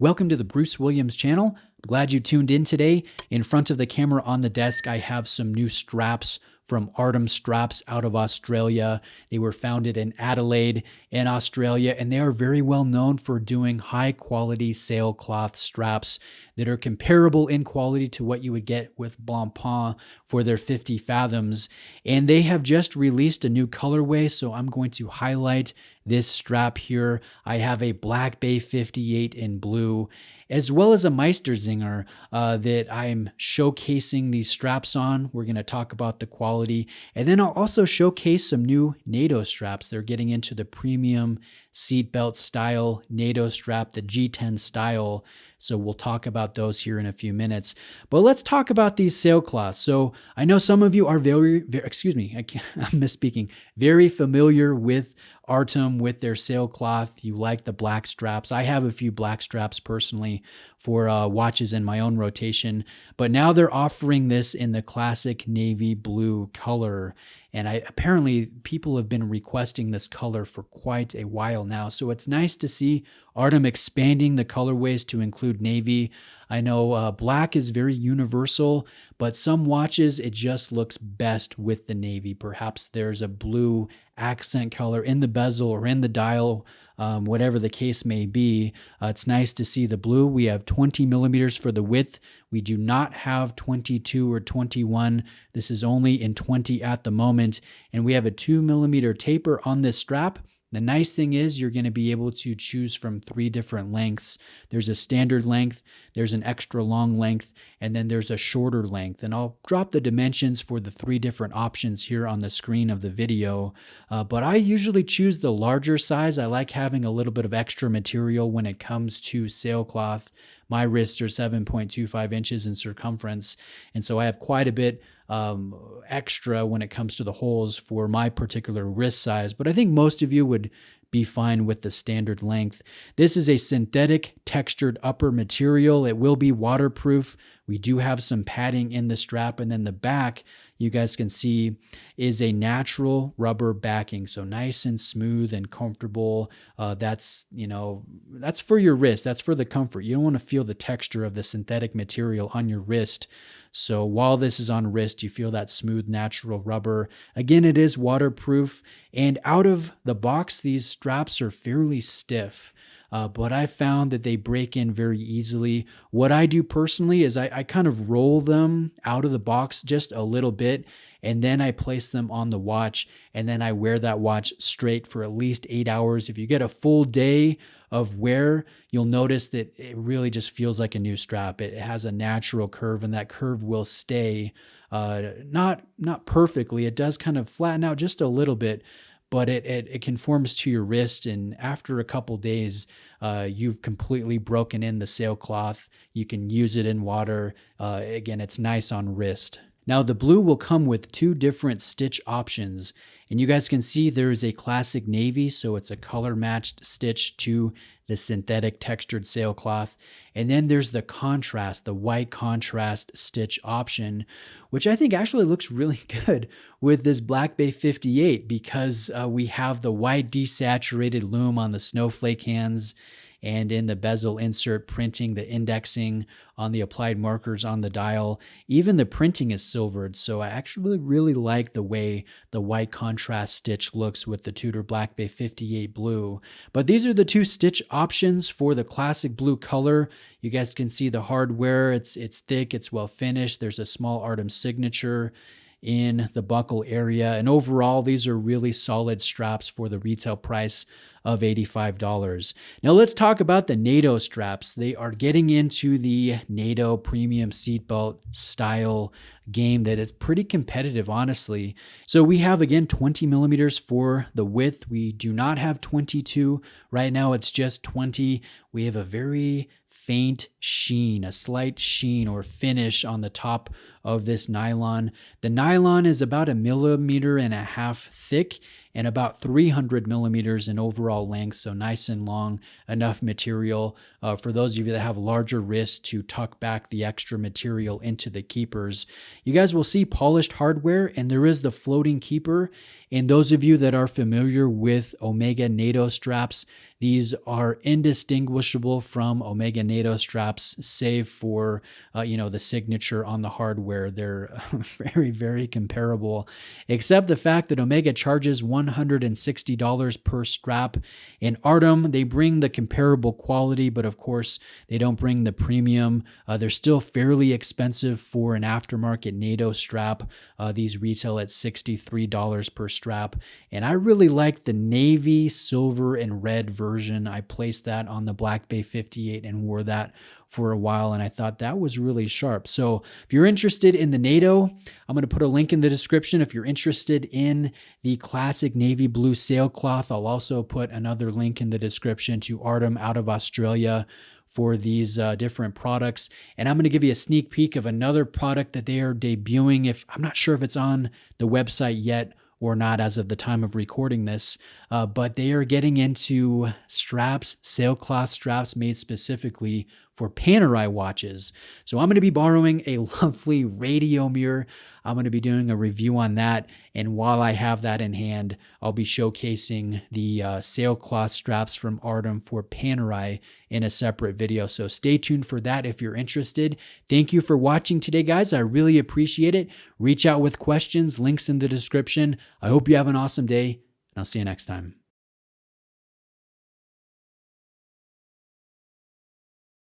Welcome to the Bruce Williams channel. Glad you tuned in today. In front of the camera on the desk, I have some new straps from Artem Straps out of Australia. They were founded in Adelaide in Australia, and they are very well known for doing high quality sailcloth straps that are comparable in quality to what you would get with Blancpain for their 50 fathoms. And they have just released a new colorway, so I'm going to highlight this strap here. I have a Black Bay 58 in blue, as well as a Meisterzinger that I'm showcasing these straps on. We're going to talk about the quality, and then I'll also showcase some new Nato straps. They're getting into the premium seatbelt style Nato strap, the G10 style. So we'll talk about those here in a few minutes. But let's talk about these sailcloths. So I know some of you are very I'm misspeaking, very familiar with Artem, with their sailcloth. You like the black straps. I have a few black straps personally for watches in my own rotation, but now they're offering this in the classic navy blue color. And apparently people have been requesting this color for quite a while now. So it's nice to see Artem expanding the colorways to include navy. I know black is very universal, but some watches, it just looks best with the navy. Perhaps there's a blue accent color in the bezel or in the dial, whatever the case may be. It's nice to see the blue. We have 20 millimeters for the width. We do not have 22 or 21. This is only in 20 at the moment. And we have a 2 millimeter taper on this strap. The nice thing is you're going to be able to choose from 3 different lengths. There's a standard length, there's an extra long length, and then there's a shorter length. And I'll drop the dimensions for the 3 different options here on the screen of the video. But I usually choose the larger size. I like having a little bit of extra material when it comes to sailcloth. My wrists are 7.25 inches in circumference, and so I have quite a bit extra when it comes to the holes for my particular wrist size, but I think most of you would be fine with the standard length. This is a synthetic textured upper material. It will be waterproof. We do have some padding in the strap, and then the back, you guys can see, is a natural rubber backing. So nice and smooth and comfortable. That's for your wrist. That's for the comfort. You don't want to feel the texture of the synthetic material on your wrist. So while this is on wrist, you feel that smooth, natural rubber. Again, it is waterproof. And out of the box, these straps are fairly stiff. But I found that they break in very easily. What I do personally is I kind of roll them out of the box just a little bit, and then I place them on the watch, and then I wear that watch straight for at least 8 hours. If you get a full day of wear, you'll notice that it really just feels like a new strap. It has a natural curve, and that curve will stay not perfectly. It does kind of flatten out just a little bit, but it conforms to your wrist, and after a couple days, you've completely broken in the sailcloth. You can use it in water. Again, it's nice on wrist. Now, the blue will come with 2 different stitch options, and you guys can see there is a classic navy, so it's a color-matched stitch to the synthetic textured sailcloth. And then there's the contrast, the white contrast stitch option, which I think actually looks really good with this Black Bay 58 because we have the white desaturated loom on the snowflake hands, and in the bezel insert printing, the indexing on the applied markers on the dial. Even the printing is silvered, so I actually really like the way the white contrast stitch looks with the Tudor Black Bay 58 blue. But these are the 2 stitch options for the classic blue color. You guys can see the hardware. It's thick, it's well finished. There's a small Artem signature in the buckle area, and overall these are really solid straps for the retail price of $85. Now let's talk about the Nato straps. They are getting into the Nato premium seatbelt style game that is pretty competitive, honestly. So we have, again, 20 millimeters for the width. We do not have 22. Right now it's just 20. We have a very faint sheen, a slight sheen or finish on the top of this nylon. The nylon is about 1.5 millimeters thick and about 300 millimeters in overall length, so nice and long, enough material for those of you that have larger wrists to tuck back the extra material into the keepers. You guys will see polished hardware, and there is the floating keeper. And those of you that are familiar with Omega Nato straps, These are indistinguishable from Omega Nato straps, save for, the signature on the hardware. They're very, very comparable, except the fact that Omega charges $160 per strap. In Artem, they bring the comparable quality, but of course, they don't bring the premium. They're still fairly expensive for an aftermarket Nato strap. These retail at $63 per strap. And I really like the navy, silver, and red version. I placed that on the Black Bay 58 and wore that for a while, and I thought that was really sharp. So if you're interested in the Nato, I'm going to put a link in the description. If you're interested in the classic navy blue sailcloth, I'll also put another link in the description to Artem out of Australia for these different products. And I'm going to give you a sneak peek of another product that they are debuting. I'm not sure if it's on the website yet or not as of the time of recording this, but they are getting into straps, sailcloth straps made specifically for Panerai watches. So I'm going to be borrowing a lovely radio mirror. I'm going to be doing a review on that. And while I have that in hand, I'll be showcasing the sailcloth straps from Artem for Panerai in a separate video. So stay tuned for that if you're interested. Thank you for watching today, guys. I really appreciate it. Reach out with questions, links in the description. I hope you have an awesome day, and I'll see you next time.